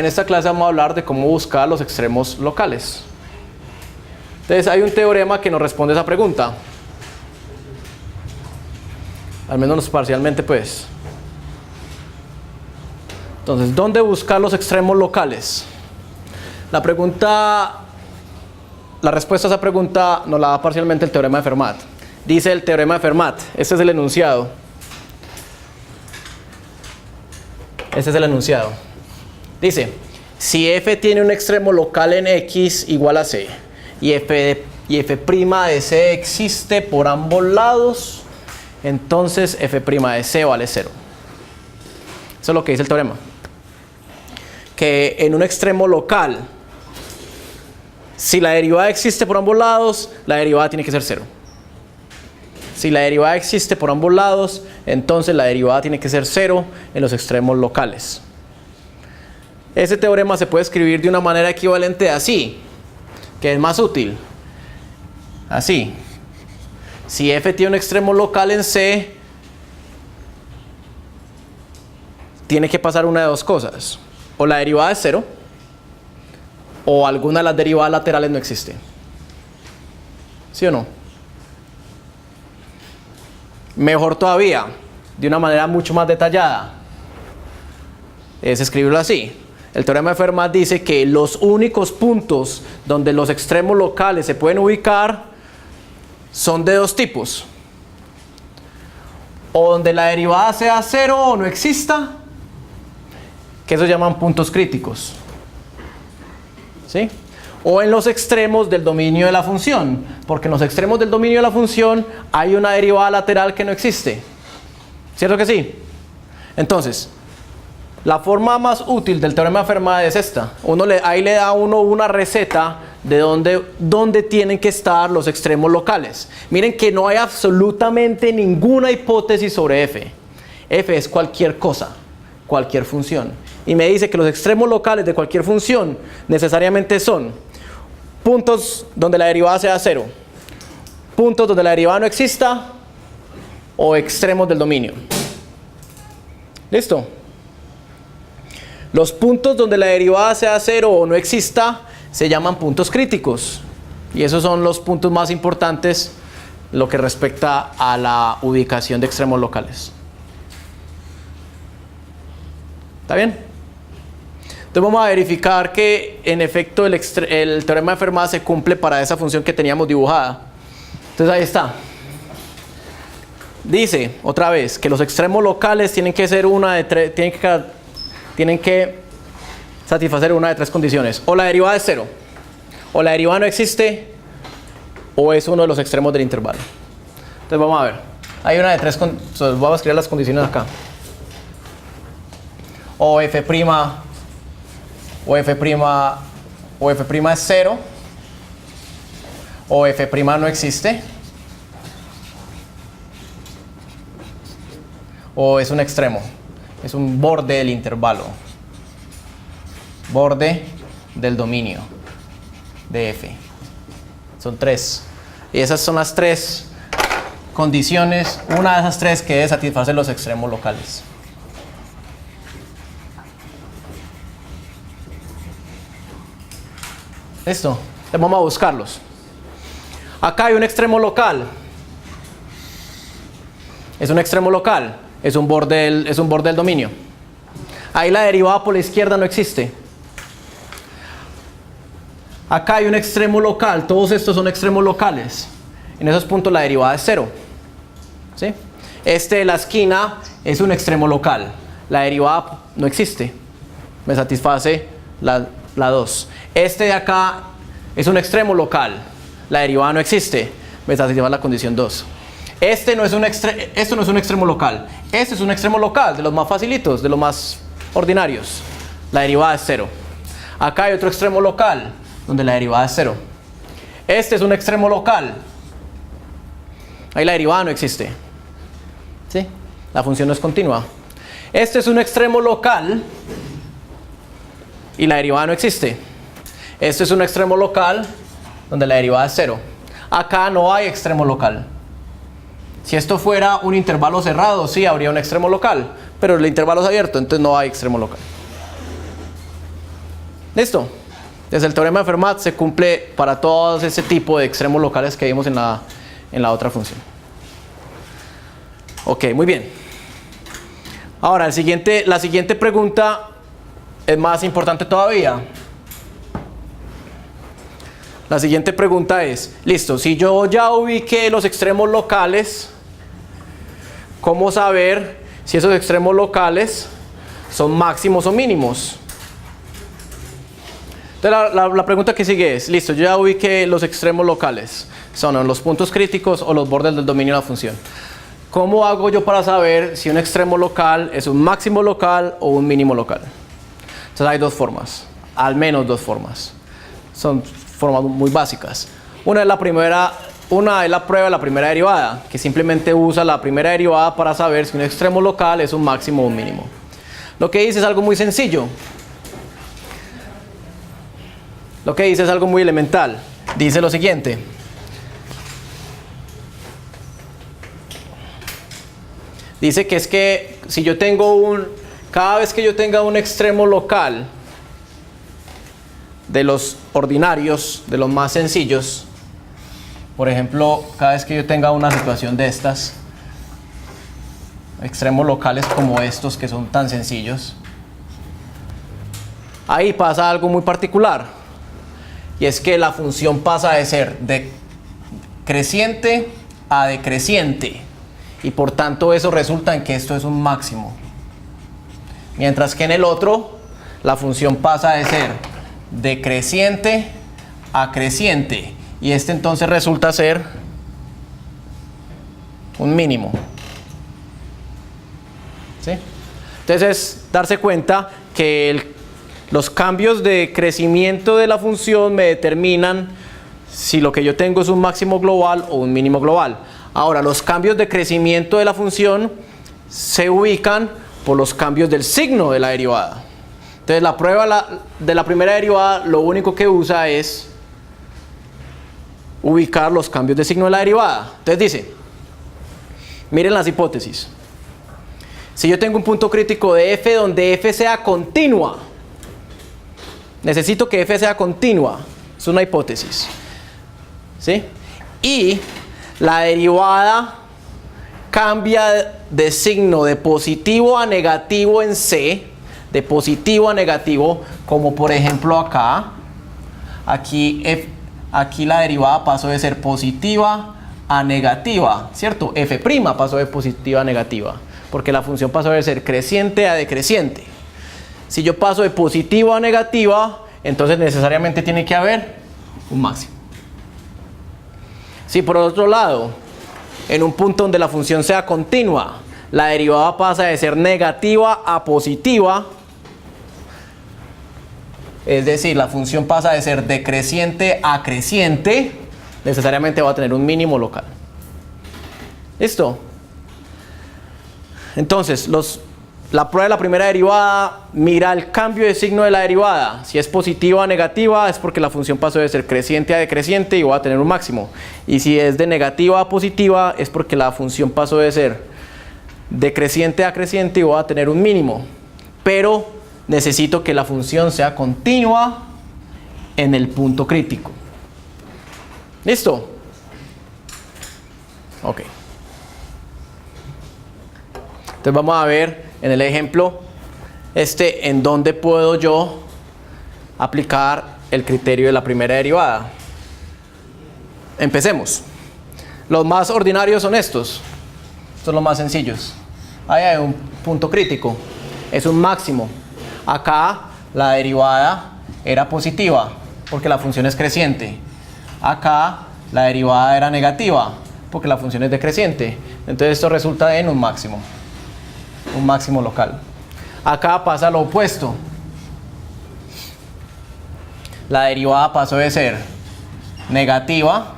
en esta clase vamos a hablar de cómo buscar los extremos locales. Entonces hay un teorema que nos responde esa pregunta. Al menos parcialmente, pues. Entonces, ¿dónde buscar los extremos locales? La respuesta a esa pregunta nos la da parcialmente el teorema de Fermat. Dice el teorema de Fermat, este es el enunciado. Este es el enunciado. Dice, si f tiene un extremo local en x igual a c, y f de c existe por ambos lados, entonces f' de c vale 0. Eso es lo que dice el teorema. Que en un extremo local, si la derivada existe por ambos lados, la derivada tiene que ser 0. Si la derivada existe por ambos lados, entonces la derivada tiene que ser 0 en los extremos locales. Ese teorema se puede escribir de una manera equivalente así, que es más útil. Así. Si f tiene un extremo local en C, tiene que pasar una de dos cosas. O la derivada es 0, o alguna de las derivadas laterales no existe. ¿Sí o no? Mejor todavía, de una manera mucho más detallada, es escribirlo así. El teorema de Fermat dice que los únicos puntos donde los extremos locales se pueden ubicar son de dos tipos. O donde la derivada sea 0 o no exista, que eso llaman puntos críticos. ¿Sí? O en los extremos del dominio de la función, porque en los extremos del dominio de la función hay una derivada lateral que no existe. ¿Cierto que sí? Entonces, la forma más útil del teorema de Fermat es esta. Ahí le da a uno una receta de dónde tienen que estar los extremos locales. Miren que no hay absolutamente ninguna hipótesis sobre f. F es cualquier cosa, cualquier función. Y me dice que los extremos locales de cualquier función necesariamente son puntos donde la derivada sea 0, puntos donde la derivada no exista, o extremos del dominio. ¿Listo? Los puntos donde la derivada sea 0 o no exista se llaman puntos críticos. Y esos son los puntos más importantes en lo que respecta a la ubicación de extremos locales. ¿Está bien? Entonces vamos a verificar que en efecto el teorema de Fermat se cumple para esa función que teníamos dibujada. Entonces ahí está. Dice otra vez que los extremos locales tienen que ser tienen que satisfacer una de tres condiciones. O la derivada es 0, o la derivada no existe, o es uno de los extremos del intervalo. Entonces vamos a ver. Hay una de tres condiciones. Vamos a escribir las condiciones acá. O f' es 0, o f' no existe, o es un extremo, es un borde del intervalo, borde del dominio de f. Son tres. Y esas son las tres condiciones, una de esas tres que debe satisfacer los extremos locales. ¿Listo? Entonces vamos a buscarlos. Acá hay un extremo local. Es un extremo local. Es un borde del dominio. Ahí la derivada por la izquierda no existe. Acá hay un extremo local. Todos estos son extremos locales. En esos puntos la derivada es 0. ¿Sí? Este de la esquina es un extremo local. La derivada no existe. Me satisface la 2. Este de acá es un extremo local. La derivada no existe. Me satisface la condición 2. Esto no es un extremo local. Este es un extremo local, de los más facilitos, de los más ordinarios. La derivada es 0. Acá hay otro extremo local, donde la derivada es 0. Este es un extremo local. Ahí la derivada no existe. ¿Sí? La función no es continua. Este es un extremo local y la derivada no existe. Este es un extremo local donde la derivada es 0. Acá no hay extremo local. Si esto fuera un intervalo cerrado, sí habría un extremo local, pero el intervalo es abierto, entonces no hay extremo local. ¿Listo? Desde el teorema de Fermat se cumple para todo ese tipo de extremos locales que vimos en la otra función. Ok, muy bien. Ahora, la siguiente pregunta es más importante todavía. La siguiente pregunta es, listo, si yo ya ubiqué los extremos locales, ¿cómo saber si esos extremos locales son máximos o mínimos? Entonces la pregunta que sigue es, listo, yo ya ubiqué los extremos locales, son los puntos críticos o los bordes del dominio de la función. ¿Cómo hago yo para saber si un extremo local es un máximo local o un mínimo local? Entonces hay dos formas, al menos dos formas. Son formas muy básicas. Una es la prueba de la primera derivada, que simplemente usa la primera derivada para saber si un extremo local es un máximo o un mínimo. Lo que dice es algo muy sencillo. Lo que dice es algo muy elemental. Dice lo siguiente. Dice que es que si yo tengo cada vez que yo tenga un extremo local de los ordinarios, de los más sencillos, por ejemplo, cada vez que yo tenga una situación de estas, extremos locales como estos que son tan sencillos, ahí pasa algo muy particular, y es que la función pasa de ser decreciente a decreciente, y por tanto eso resulta en que esto es un máximo, mientras que en el otro la función pasa de ser decreciente a creciente, y este entonces resulta ser un mínimo. ¿Sí? Entonces es darse cuenta que los cambios de crecimiento de la función me determinan si lo que yo tengo es un máximo global o un mínimo global. Ahora, los cambios de crecimiento de la función se ubican por los cambios del signo de la derivada. Entonces la prueba de la primera derivada lo único que usa es ubicar los cambios de signo de la derivada. Entonces dice, miren las hipótesis. Si yo tengo un punto crítico de f donde f sea continua, necesito que f sea continua, es una hipótesis, ¿sí? Y la derivada cambia de signo de positivo a negativo en C, de positivo a negativo, como por ejemplo acá. Aquí la derivada pasó de ser positiva a negativa, ¿cierto? F' pasó de positiva a negativa, porque la función pasó de ser creciente a decreciente. Si yo paso de positiva a negativa, entonces necesariamente tiene que haber un máximo. Si por otro lado, en un punto donde la función sea continua, la derivada pasa de ser negativa a positiva, es decir, la función pasa de ser decreciente a creciente, necesariamente va a tener un mínimo local. ¿Listo? Entonces, la prueba de la primera derivada mira el cambio de signo de la derivada. Si es positiva a negativa es porque la función pasó de ser creciente a decreciente y va a tener un máximo. Y si es de negativa a positiva es porque la función pasó de ser decreciente a creciente y va a tener un mínimo. Pero necesito que la función sea continua en el punto crítico. ¿Listo? Ok. Entonces vamos a ver en el ejemplo en dónde puedo yo aplicar el criterio de la primera derivada. Empecemos. Los más ordinarios son estos. Estos son los más sencillos. Ahí hay un punto crítico. Es un máximo. Acá la derivada era positiva porque la función es creciente. Acá la derivada era negativa porque la función es decreciente. Entonces esto resulta en un máximo local. Acá pasa lo opuesto. La derivada pasó de ser negativa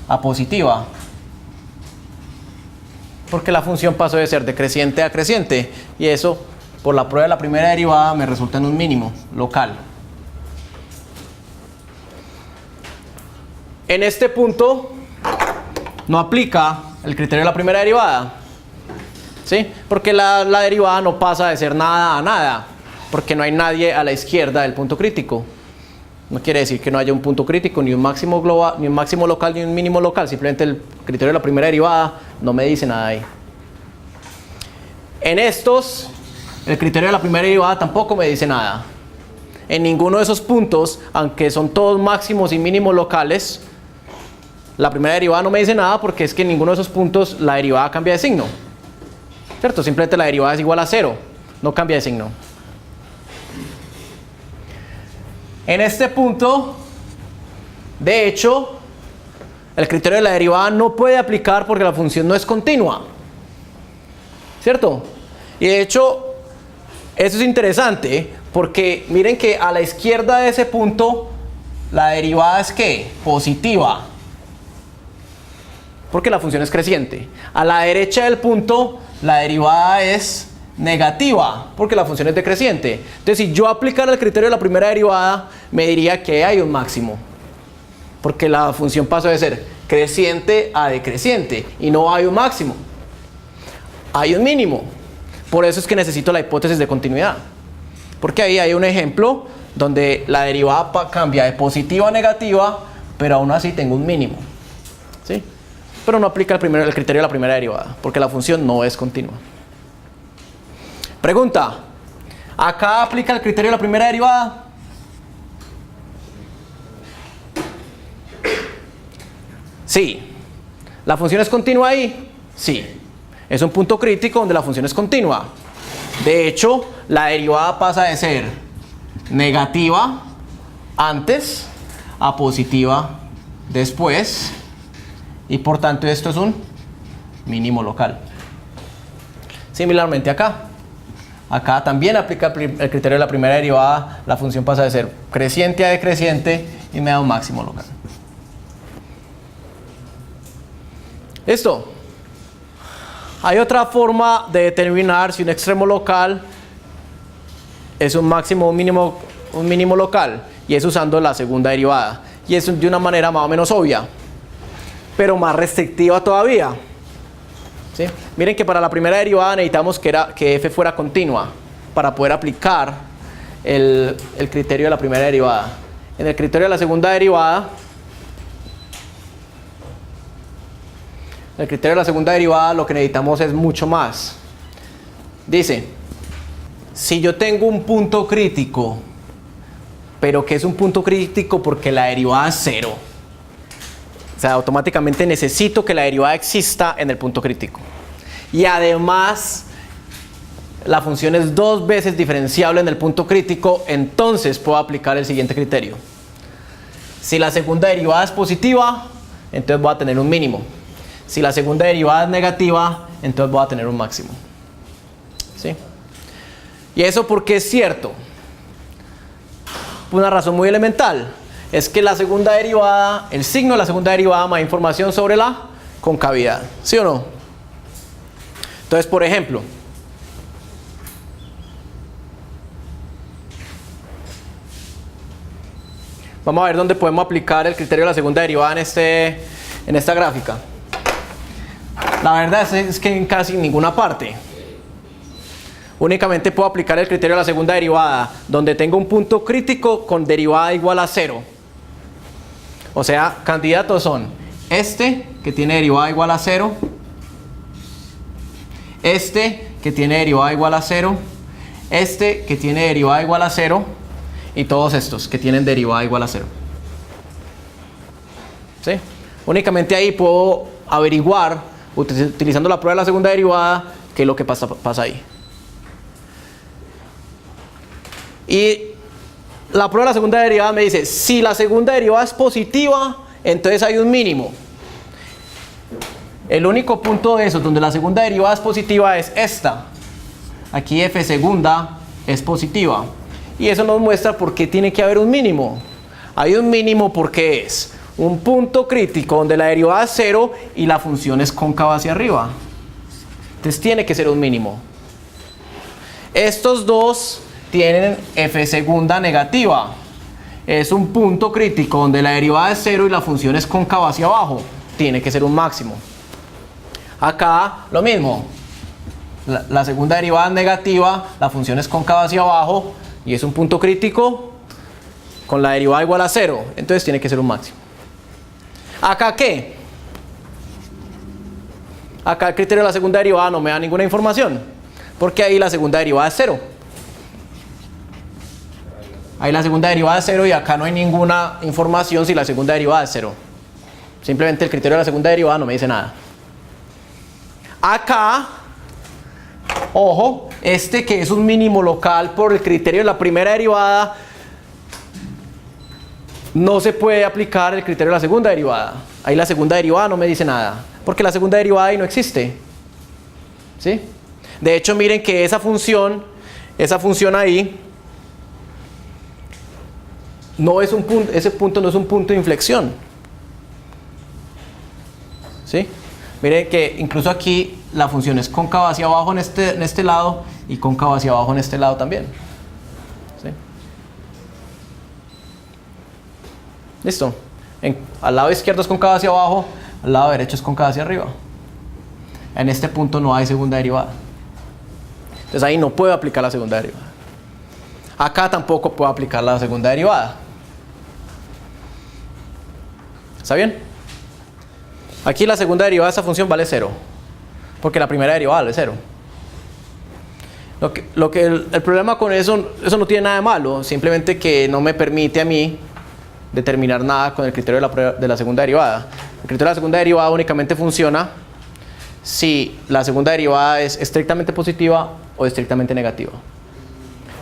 a positiva porque la función pasó de ser decreciente a creciente, y eso por la prueba de la primera derivada me resulta en un mínimo local. En este punto no aplica el criterio de la primera derivada. ¿sí? Porque la derivada no pasa de ser nada a nada, porque no hay nadie a la izquierda del punto crítico. No quiere decir que no haya un punto crítico, ni un máximo global, ni un máximo local, ni un mínimo local. Simplemente el criterio de la primera derivada no me dice nada ahí. En estos, el criterio de la primera derivada tampoco me dice nada. En ninguno de esos puntos, aunque son todos máximos y mínimos locales, la primera derivada no me dice nada porque es que en ninguno de esos puntos la derivada cambia de signo. ¿Cierto? Simplemente la derivada es igual a 0, no cambia de signo. En este punto, de hecho, el criterio de la derivada no puede aplicar porque la función no es continua. ¿Cierto? Y de hecho, eso es interesante porque miren que a la izquierda de ese punto, la derivada es ¿qué? Positiva. Porque la función es creciente. A la derecha del punto, la derivada es negativa, porque la función es decreciente. Entonces, si yo aplicara el criterio de la primera derivada, me diría que hay un máximo, porque la función pasó de ser creciente a decreciente, y no hay un máximo, hay un mínimo. Por eso es que necesito la hipótesis de continuidad, porque ahí hay un ejemplo donde la derivada cambia de positiva a negativa, pero aún así tengo un mínimo, ¿sí? Pero no aplica el criterio de la primera derivada, porque la función no es continua. Pregunta, ¿acá aplica el criterio de la primera derivada? Sí. ¿La función es continua ahí? Sí. Es un punto crítico donde la función es continua. De hecho, la derivada pasa de ser negativa antes a positiva después, y por tanto esto es un mínimo local. Similarmente acá también aplica el criterio de la primera derivada, la función pasa de ser creciente a decreciente y me da un máximo local. ¿Listo? Hay otra forma de determinar si un extremo local es un máximo o un mínimo local, y es usando la segunda derivada, y es de una manera más o menos obvia, pero más restrictiva todavía. ¿Sí? Miren que para la primera derivada necesitamos que f fuera continua para poder aplicar el criterio de la primera derivada. En el criterio de la segunda derivada, lo que necesitamos es mucho más. Dice, si yo tengo un punto crítico, pero que es un punto crítico porque la derivada es 0, o sea, automáticamente necesito que la derivada exista en el punto crítico. Y además, la función es 2 veces diferenciable en el punto crítico, entonces puedo aplicar el siguiente criterio. Si la segunda derivada es positiva, entonces voy a tener un mínimo. Si la segunda derivada es negativa, entonces voy a tener un máximo. ¿Sí? ¿Y eso por qué es cierto? Una razón muy elemental. Es que la segunda derivada, el signo de la segunda derivada me da información sobre la concavidad. ¿Sí o no? Entonces, por ejemplo, vamos a ver dónde podemos aplicar el criterio de la segunda derivada en esta gráfica. La verdad es que en casi ninguna parte. Únicamente puedo aplicar el criterio de la segunda derivada donde tengo un punto crítico con derivada igual a 0. O sea, candidatos son este que tiene derivada igual a 0, este que tiene derivada igual a 0, este que tiene derivada igual a 0 y todos estos que tienen derivada igual a 0. ¿Sí? Únicamente ahí puedo averiguar, utilizando la prueba de la segunda derivada, qué es lo que pasa ahí. Y la prueba de la segunda derivada me dice, si la segunda derivada es positiva, entonces hay un mínimo. El único punto de eso donde la segunda derivada es positiva es esta. Aquí f segunda es positiva. Y eso nos muestra por qué tiene que haber un mínimo. Hay un mínimo porque es un punto crítico donde la derivada es 0 y la función es cóncava hacia arriba. Entonces tiene que ser un mínimo. Estos dos tienen f segunda negativa. Es un punto crítico donde la derivada es 0 y la función es cóncava hacia abajo. Tiene que ser un máximo. Acá lo mismo. la segunda derivada es negativa, la función es cóncava hacia abajo y es un punto crítico con la derivada igual a 0. Entonces tiene que ser un máximo. ¿Acá qué? Acá el criterio de la segunda derivada no me da ninguna información, porque ahí la segunda derivada es 0. Ahí la segunda derivada es 0 y acá no hay ninguna información si la segunda derivada es 0. Simplemente el criterio de la segunda derivada no me dice nada. Acá, ojo, este que es un mínimo local por el criterio de la primera derivada, no se puede aplicar el criterio de la segunda derivada. Ahí la segunda derivada no me dice nada, porque la segunda derivada ahí no existe. ¿Sí? De hecho, miren que esa función ahí, no es un punto, ese punto no es un punto de inflexión. ¿Sí? Miren que incluso aquí la función es cóncava hacia abajo en este lado y cóncava hacia abajo en este lado también. ¿Sí? Listo. Al lado izquierdo es cóncava hacia abajo, al lado derecho es cóncava hacia arriba. En este punto no hay segunda derivada. Entonces ahí no puedo aplicar la segunda derivada. Acá tampoco puedo aplicar la segunda derivada. ¿Está bien? Aquí la segunda derivada de esta función vale 0, porque la primera derivada vale 0. El problema con eso no tiene nada de malo, simplemente que no me permite a mí determinar nada con el criterio de la segunda derivada. El criterio de la segunda derivada únicamente funciona si la segunda derivada es estrictamente positiva o estrictamente negativa.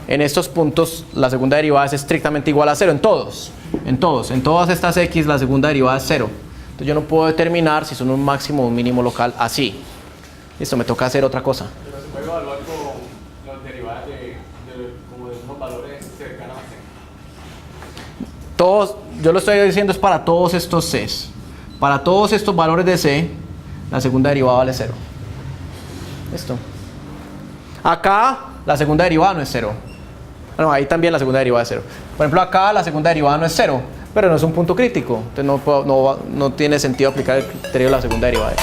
En estos puntos la segunda derivada es estrictamente igual a 0 en todos. En todas estas x la segunda derivada es 0. Entonces yo no puedo determinar si son un máximo o un mínimo local así. Listo, me toca hacer otra cosa. Pero se puede evaluar con las derivadas como de unos valores cercanos a C. Yo lo estoy diciendo es para todos estos Cs. Para todos estos valores de C, la segunda derivada vale 0. Listo. Acá la segunda derivada no es 0. No, ahí también la segunda derivada es 0. Por ejemplo, acá la segunda derivada no es 0, pero no es un punto crítico. Entonces no tiene sentido aplicar el criterio de la segunda derivada.